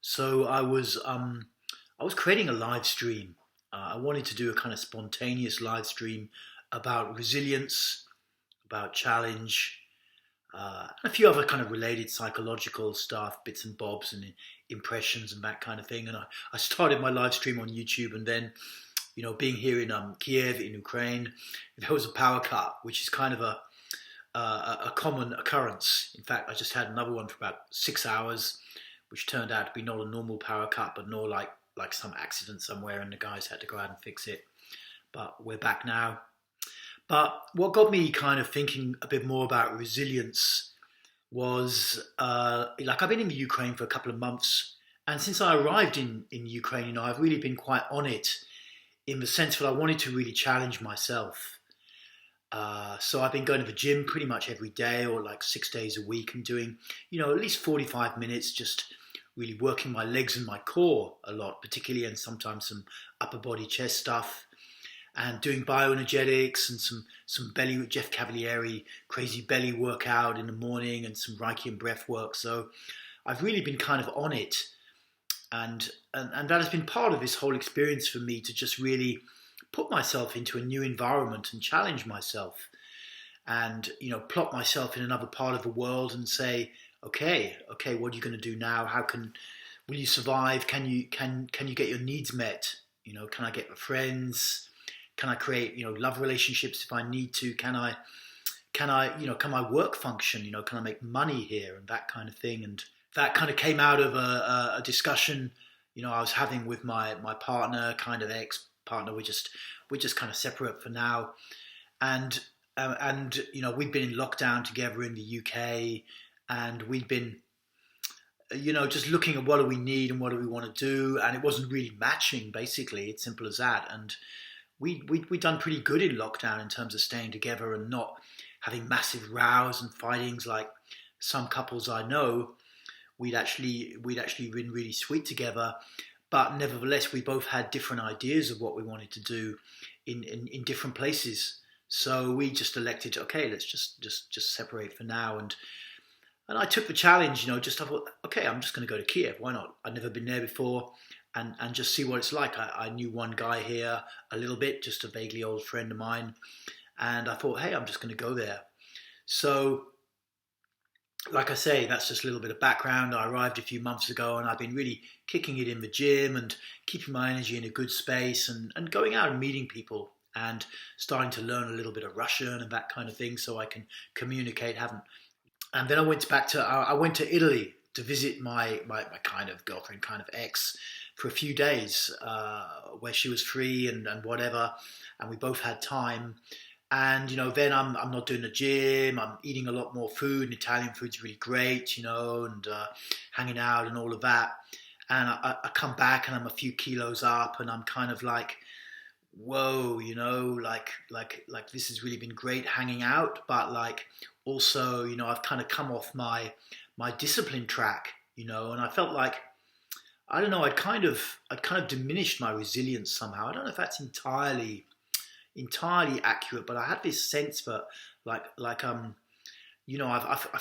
So I was creating a live stream. I wanted to do a kind of spontaneous live stream about resilience, about challenge, and a few other kind of related psychological stuff, bits and bobs, and impressions and that kind of thing. And I started my live stream on YouTube, and then, being here in Kiev in Ukraine, there was a power cut, which is kind of a common occurrence. In fact, I just had another one for about 6 hours, which turned out to be not a normal power cut, but more like some accident somewhere, and the guys had to go out and fix it. But we're back now. But what got me kind of thinking a bit more about resilience was like I've been in the Ukraine for a couple of months, and since I arrived in Ukraine, I've really been quite on it in the sense that I wanted to really challenge myself. So I've been going to the gym pretty much every day or like 6 days a week and doing, at least 45 minutes, just really working my legs and my core a lot, particularly, and sometimes some upper body chest stuff, and doing bioenergetics and some belly, Jeff Cavalieri crazy belly workout in the morning, and some Reiki and breath work. So I've really been kind of on it, and that has been part of this whole experience for me, to just really put myself into a new environment and challenge myself, and plot myself in another part of the world and say, okay, what are you going to do now? Will you survive? Can you get your needs met? Can I get friends? Can I create love relationships if I need to? Can my work function? Can I make money here, and that kind of thing? And that kind of came out of a discussion I was having with my partner, kind of ex partner. We're just kind of separate for now, and we've been in lockdown together in the UK, and we've been just looking at what do we need and what do we want to do, and it wasn't really matching. Basically, it's simple as that. And we'd done pretty good in lockdown in terms of staying together and not having massive rows and fightings like some couples I know. We'd actually been really sweet together, but nevertheless we both had different ideas of what we wanted to do in different places. So we just elected, okay, let's just separate for now. And I took the challenge, just I thought, okay, I'm just going to go to Kiev. Why not? I'd never been there before, and just see what it's like. I knew one guy here a little bit, just a vaguely old friend of mine, and I thought, hey, I'm just going to go there. So, like I say, that's just a little bit of background. I arrived a few months ago, and I've been really kicking it in the gym and keeping my energy in a good space, and going out and meeting people and starting to learn a little bit of Russian and that kind of thing, so I can communicate. Haven't And then I went to Italy to visit my kind of girlfriend, kind of ex, for a few days, where she was free and whatever, and we both had time. And then I'm not doing the gym. I'm eating a lot more food, and Italian food's really great, and hanging out and all of that. And I come back and I'm a few kilos up, and I'm kind of like, whoa, like this has really been great hanging out, but like also, I've kind of come off my discipline track, and I felt like, I don't know, I'd kind of diminished my resilience somehow. I don't know if that's entirely accurate, but I had this sense that I've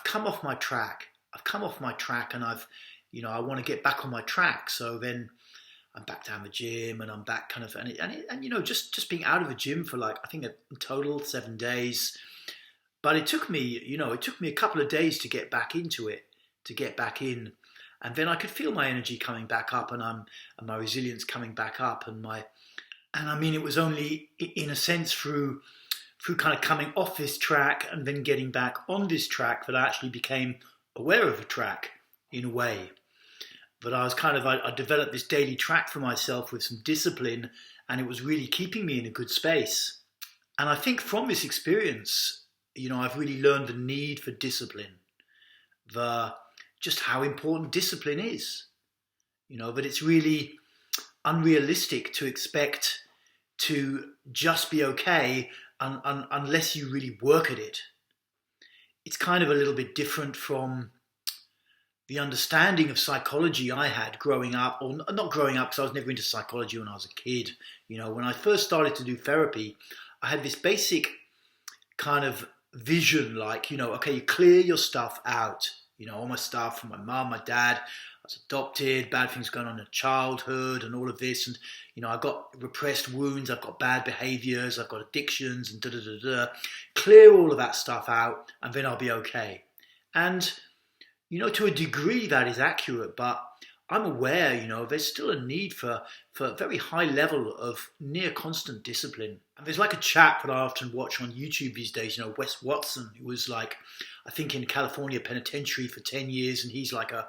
come off my track. I've come off my track, and I want to get back on my track. So then I'm back down the gym, and I'm back kind of, just being out of the gym for like, I think in total 7 days. But it took me a couple of days to get back into it, to get back in. And then I could feel my energy coming back up, and my resilience coming back up, and I mean, it was only in a sense through kind of coming off this track and then getting back on this track that I actually became aware of the track in a way. But I developed this daily track for myself with some discipline, and it was really keeping me in a good space. And I think from this experience, I've really learned the need for discipline, just how important discipline is, that it's really unrealistic to expect to just be okay unless you really work at it. It's kind of a little bit different from the understanding of psychology I had growing up, or not growing up because I was never into psychology when I was a kid. When I first started to do therapy, I had this basic kind of vision, like, okay, you clear your stuff out, all my stuff from my mum, my dad. was adopted, bad things going on in childhood and all of this. And, I've got repressed wounds, I've got bad behaviors, I've got addictions and da-da-da-da. Clear all of that stuff out and then I'll be okay. And, to a degree that is accurate, but I'm aware, there's still a need for a very high level of near constant discipline. And there's like a chap that I often watch on YouTube these days, Wes Watson, who was like, I think in California penitentiary for 10 years. And he's like a,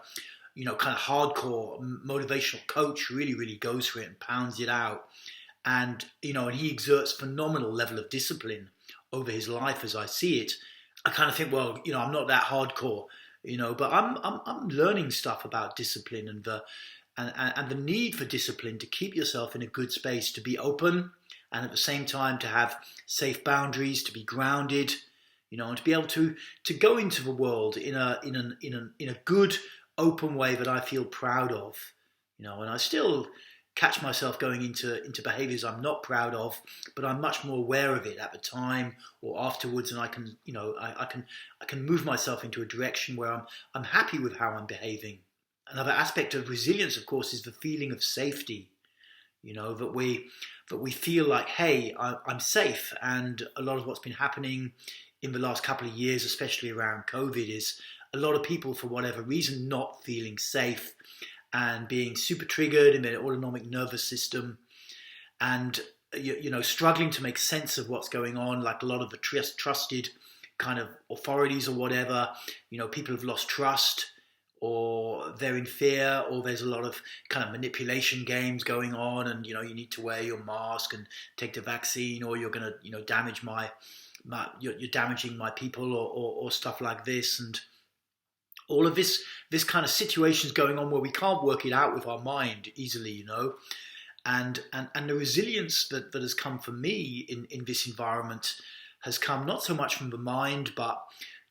kind of hardcore motivational coach, really, really goes for it and pounds it out. And, and he exerts phenomenal level of discipline over his life as I see it. I kind of think, well, I'm not that hardcore, but I'm learning stuff about discipline and the need for discipline to keep yourself in a good space, to be open, and at the same time to have safe boundaries, to be grounded, and to be able to go into the world in a good, open way that I feel proud of, and I still catch myself going into behaviors I'm not proud of, but I'm much more aware of it at the time or afterwards, and I can, I can move myself into a direction where I'm happy with how I'm behaving. Another aspect of resilience, of course, is the feeling of safety. That we feel like, hey, I'm safe. And a lot of what's been happening in the last couple of years, especially around COVID, is a lot of people, for whatever reason, not feeling safe and being super triggered in their autonomic nervous system and, struggling to make sense of what's going on, like a lot of the trusted kind of authorities or whatever. People have lost trust, or they're in fear, or there's a lot of kind of manipulation games going on, and you need to wear your mask and take the vaccine, or you're going to damage you're damaging my people, or stuff like this. And all of this kind of situations going on where we can't work it out with our mind easily, and the resilience that has come for me in this environment has come not so much from the mind, but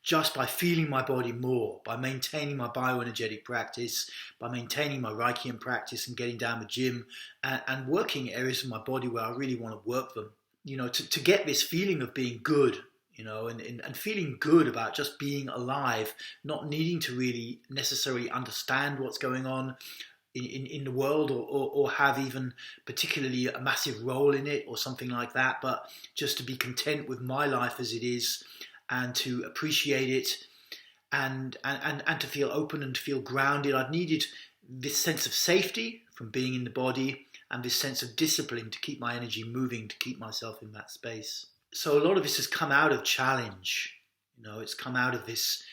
just by feeling my body more, by maintaining my bioenergetic practice, by maintaining my Reikian practice and getting down the gym and working areas of my body where I really want to work them, to get this feeling of being good, and feeling good about just being alive, not needing to really necessarily understand what's going on in the world or have even particularly a massive role in it or something like that, but just to be content with my life as it is and to appreciate it and to feel open and to feel grounded. I've needed this sense of safety from being in the body and this sense of discipline to keep my energy moving, to keep myself in that space. So a lot of this has come out of challenge. It's come out of this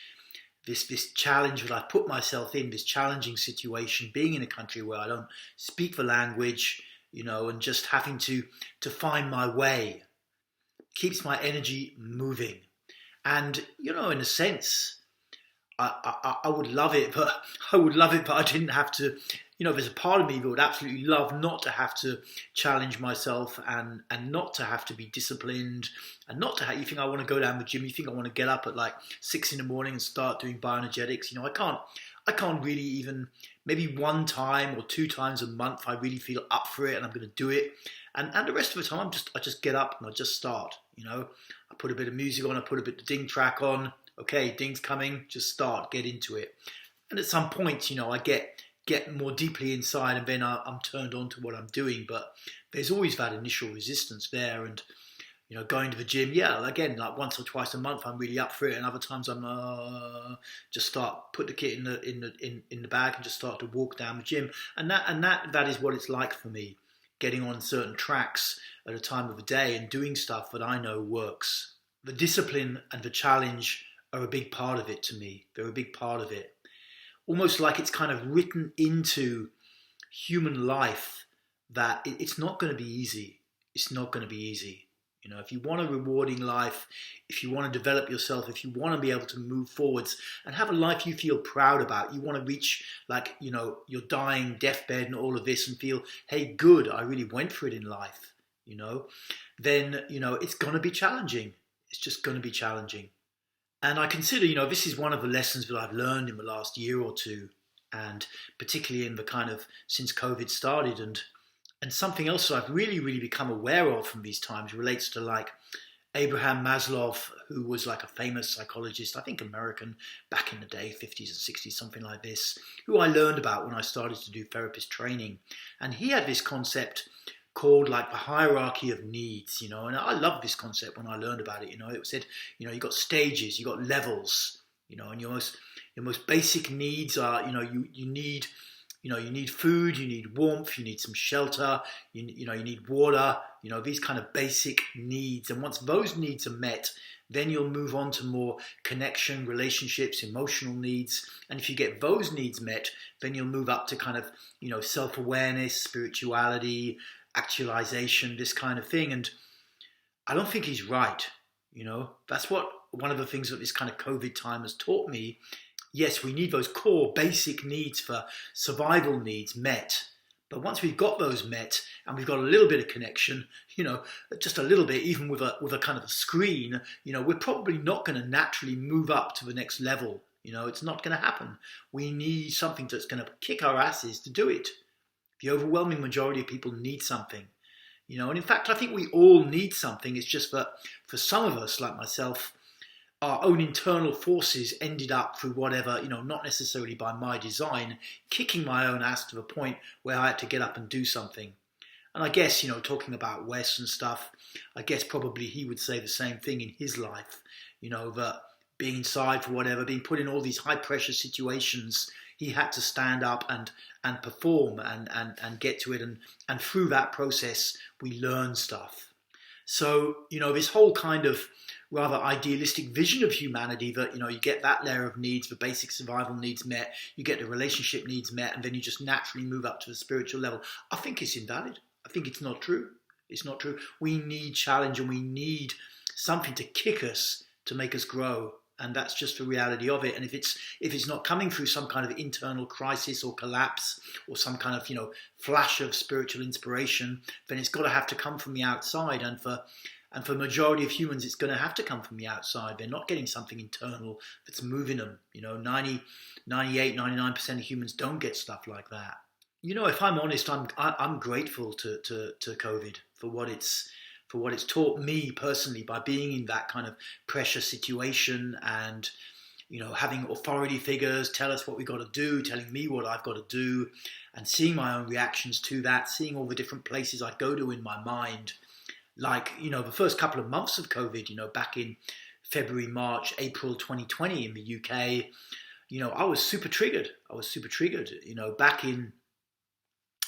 challenge that I've put myself in, this challenging situation, being in a country where I don't speak the language, and just having to find my way keeps my energy moving. And, in a sense, I would love it, but I didn't have to, there's a part of me that would absolutely love not to have to challenge myself and not to have to be disciplined and not to have, you think I want to go down the gym, you think I want to get up at like 6 a.m. and start doing bioenergetics. I can't really even, maybe one time or 2 times a month, I really feel up for it and I'm going to do it. And the rest of the time, I just get up and I just start, I put a bit of music on, I put a bit of ding track on. Okay, ding's coming, just start, get into it. And at some point, I get more deeply inside and then I'm turned on to what I'm doing. But there's always that initial resistance there. And, going to the gym, yeah, again, like once or twice a month, I'm really up for it. And other times I'm just put the kit in the bag and just start to walk down the gym. And that is what it's like for me, getting on certain tracks at a time of the day and doing stuff that I know works. The discipline and the challenge are a big part of it to me. They're a big part of it. Almost like it's kind of written into human life that it's not going to be easy. It's not going to be easy. If you want a rewarding life, if you want to develop yourself, if you want to be able to move forwards and have a life you feel proud about, you want to reach like, your dying deathbed and all of this and feel, hey, good, I really went for it in life, then, it's going to be challenging. It's just going to be challenging. And I consider, this is one of the lessons that I've learned in the last year or two, and particularly in the kind of since COVID started. And something else that I've really, really become aware of from these times relates to like Abraham Maslow, who was like a famous psychologist, I think American, back in the day, 50s and 60s, something like this, who I learned about when I started to do therapist training. And he had this concept called like the hierarchy of needs, and I loved this concept when I learned about it. It said, you got stages, you got levels, and your most basic needs are, you need you need food, you need warmth, you need some shelter, you need water, these kind of basic needs. And once those needs are met, then you'll move on to more connection, relationships, emotional needs. And if you get those needs met, then you'll move up to kind of, self-awareness, spirituality, actualization, this kind of thing. And I don't think he's right. That's what one of the things that this kind of COVID time has taught me. Yes, we need those core basic needs for survival needs met. But once we've got those met and we've got a little bit of connection, just a little bit, even with a kind of a screen, we're probably not going to naturally move up to the next level. It's not going to happen. We need something that's going to kick our asses to do it. The overwhelming majority of people need something. And in fact, I think we all need something. It's just that for some of us, like myself, our own internal forces ended up through whatever, not necessarily by my design, kicking my own ass to the point where I had to get up and do something. And I guess, talking about Wes and stuff, I guess probably he would say the same thing in his life, that being inside for whatever, being put in all these high pressure situations, he had to stand up and perform and get to it. And through that process, we learn stuff. So, this whole kind of rather idealistic vision of humanity that, you get that layer of needs, the basic survival needs met, you get the relationship needs met, and then you just naturally move up to the spiritual level. I think it's invalid. I think it's not true. It's not true. We need challenge and we need something to kick us, to make us grow. And that's just the reality of it. And if it's not coming through some kind of internal crisis or collapse or some kind of, flash of spiritual inspiration, then it's got to have to come from the outside. And for the majority of humans, it's going to have to come from the outside. They're not getting something internal that's moving them. 98, 99% of humans don't get stuff like that. If I'm honest, I'm grateful to COVID for what it's taught me personally by being in that kind of pressure situation and, having authority figures tell us what we've got to do, telling me what I've got to do, and seeing my own reactions to that, seeing all the different places I go to in my mind. Like, the first couple of months of COVID, back in February, March, April 2020 in the UK, I was super triggered. Back in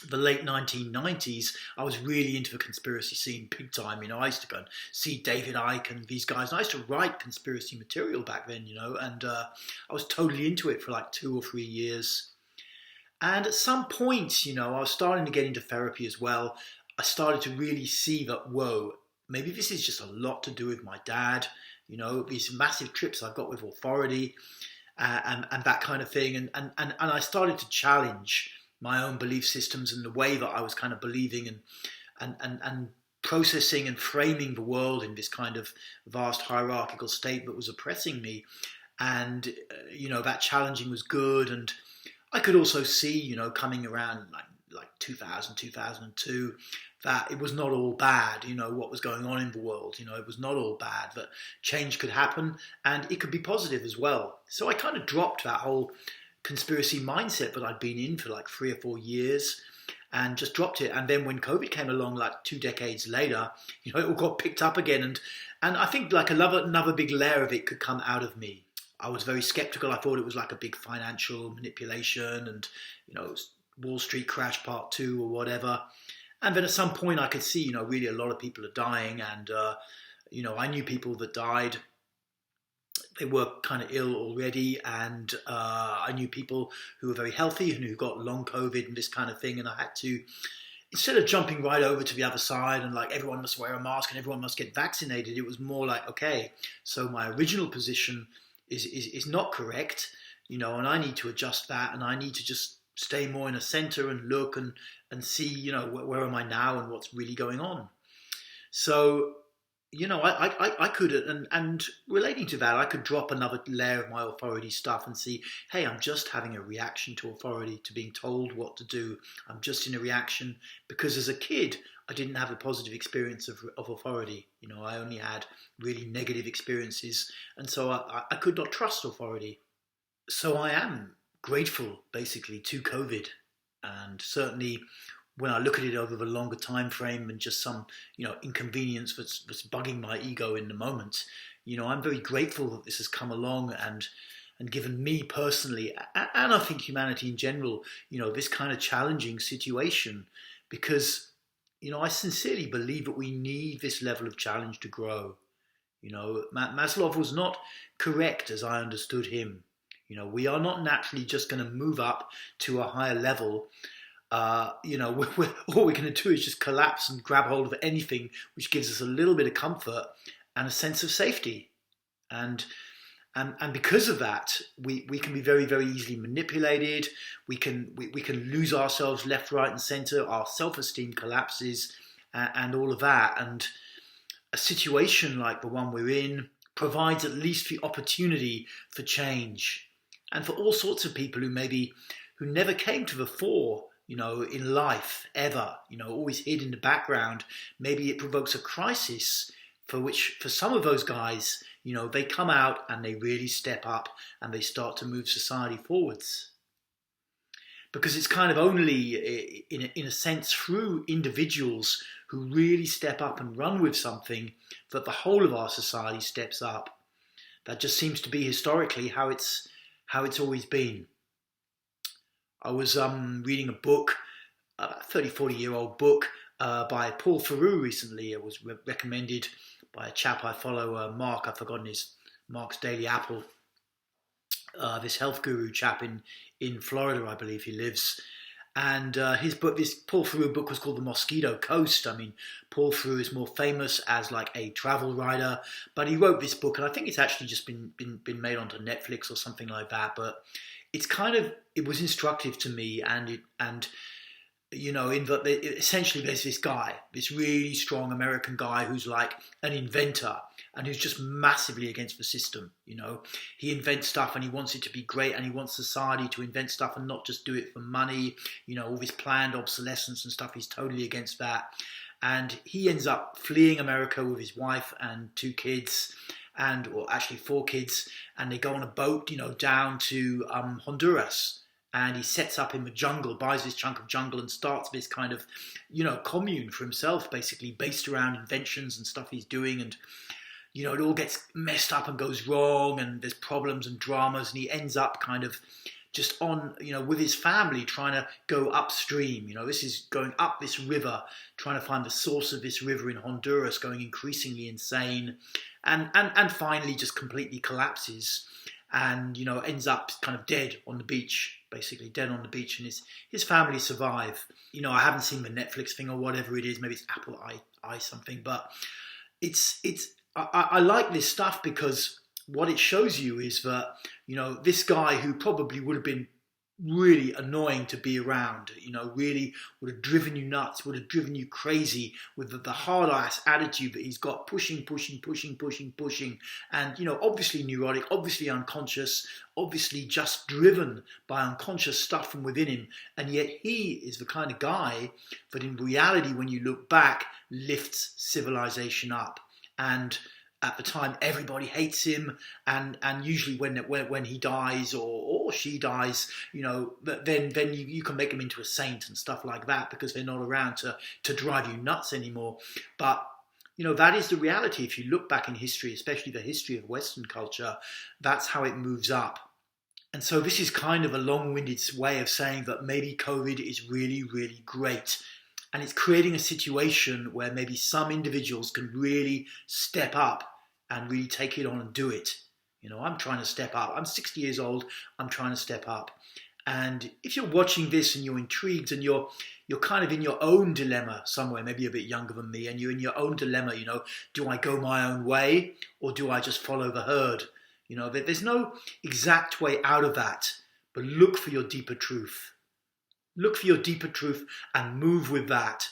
the late 1990s, I was really into the conspiracy scene big time. I used to go and see David Icke and these guys. And I used to write conspiracy material back then, and I was totally into it for like 2 or 3 years. And at some point, I was starting to get into therapy as well. I started to really see that, whoa, maybe this is just a lot to do with my dad, these massive trips I've got with authority and that kind of thing. And I started to challenge my own belief systems and the way that I was kind of believing and processing and framing the world in this kind of vast hierarchical state that was oppressing me. And, that challenging was good. And I could also see, coming around like 2000, 2002, that it was not all bad, what was going on in the world. It was not all bad, that change could happen and it could be positive as well. So I kind of dropped that whole conspiracy mindset that I'd been in for like 3 or 4 years and just dropped it. And then when COVID came along, like 2 decades later, it all got picked up again. And I think like another big layer of it could come out of me. I was very skeptical. I thought it was like a big financial manipulation and, it was Wall Street crash part 2 or whatever. And then at some point I could see, really a lot of people are dying. And, I knew people that died. They were kind of ill already. And I knew people who were very healthy and who got long COVID and this kind of thing. And I had to, instead of jumping right over to the other side and like everyone must wear a mask and everyone must get vaccinated, it was more like, okay, so my original position is not correct, and I need to adjust that and I need to just stay more in a center and look and see, where am I now and what's really going on. So, I could, and relating to that, I could drop another layer of my authority stuff and see, hey, I'm just having a reaction to authority, to being told what to do. I'm just in a reaction because as a kid, I didn't have a positive experience of authority. I only had really negative experiences, and so I could not trust authority. So I am grateful, basically, to COVID, and certainly when I look at it over the longer time frame and just some inconvenience that's bugging my ego in the moment, I'm very grateful that this has come along and given me personally, and I think humanity in general, this kind of challenging situation, because I sincerely believe that we need this level of challenge to grow. Maslow was not correct as I understood him. We are not naturally just going to move up to a higher level. All we're going to do is just collapse and grab hold of anything which gives us a little bit of comfort and a sense of safety. And because of that, we can be very, very easily manipulated. We can lose ourselves left, right, and center. Our self-esteem collapses, and all of that. And a situation like the one we're in provides at least the opportunity for change, and for all sorts of people who never came to the fore, in life ever, always hid in the background. Maybe it provokes a crisis for some of those guys, they come out and they really step up and they start to move society forwards. Because it's kind of only, in a sense, through individuals who really step up and run with something that the whole of our society steps up. That just seems to be historically how it's always been. I was reading a book, a 30, 40-year-old book by Paul Theroux recently. It was recommended by a chap I follow, Mark. I've forgotten Mark's Daily Apple. This health guru chap in Florida, I believe he lives. And his book, this Paul Theroux book, was called The Mosquito Coast. I mean, Paul Theroux is more famous as like a travel writer, but he wrote this book, and I think it's actually just been made onto Netflix or something like that. But it was instructive to me, and in that essentially there's this guy, this really strong American guy who's like an inventor and who's just massively against the system. He invents stuff and he wants it to be great, and he wants society to invent stuff and not just do it for money. All this planned obsolescence and stuff, he's totally against that. And he ends up fleeing America with his wife and 2 kids, or actually 4 kids, and they go on a boat, down to Honduras. And he sets up in the jungle, buys this chunk of jungle, and starts this kind of, commune for himself, basically based around inventions and stuff he's doing. And, it all gets messed up and goes wrong, and there's problems and dramas, and he ends up kind of just on, with his family trying to go upstream. This is going up this river, trying to find the source of this river in Honduras, going increasingly insane, and finally just completely collapses. And ends up kind of dead on the beach, basically dead on the beach, and his family survive. I haven't seen the Netflix thing or whatever it is. Maybe it's Apple i something, but I like this stuff because what it shows you is that this guy who probably would have been really annoying to be around, really would have driven you nuts, would have driven you crazy with the hard ass attitude that he's got, pushing, and obviously neurotic, obviously unconscious, obviously just driven by unconscious stuff from within him, and yet he is the kind of guy that in reality, when you look back, lifts civilization up. And at the time, everybody hates him, and usually when he dies or she dies, then you can make him into a saint and stuff like that because they're not around to drive you nuts anymore. But that is the reality. If you look back in history, especially the history of Western culture, that's how it moves up. And so this is kind of a long-winded way of saying that maybe COVID is really, really great. And it's creating a situation where maybe some individuals can really step up and really take it on and do it. I'm trying to step up. I'm 60 years old. I'm trying to step up. And if you're watching this and you're intrigued and you're kind of in your own dilemma somewhere, maybe a bit younger than me, and you're in your own dilemma, do I go my own way or do I just follow the herd? There's no exact way out of that, but look for your deeper truth. Look for your deeper truth and move with that.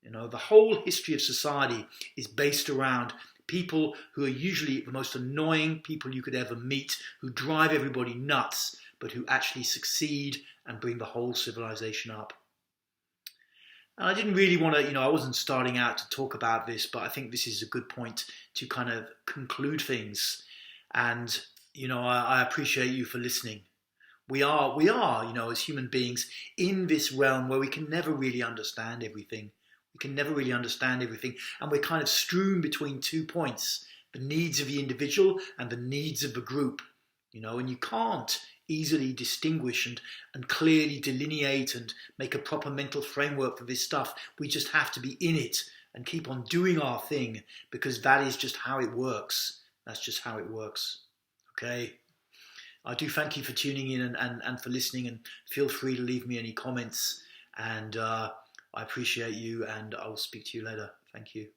The whole history of society is based around People who are usually the most annoying people you could ever meet, who drive everybody nuts, but who actually succeed and bring the whole civilization up. And I didn't really want to, I wasn't starting out to talk about this, but I think this is a good point to kind of conclude things. And, I appreciate you for listening. We are, as human beings in this realm where we can never really understand everything. We can never really understand everything. And we're kind of strewn between 2 points, the needs of the individual and the needs of the group, and you can't easily distinguish and clearly delineate and make a proper mental framework for this stuff. We just have to be in it and keep on doing our thing, because that is just how it works. That's just how it works. Okay? I do thank you for tuning in and for listening, and feel free to leave me any comments. And I appreciate you, and I will speak to you later. Thank you.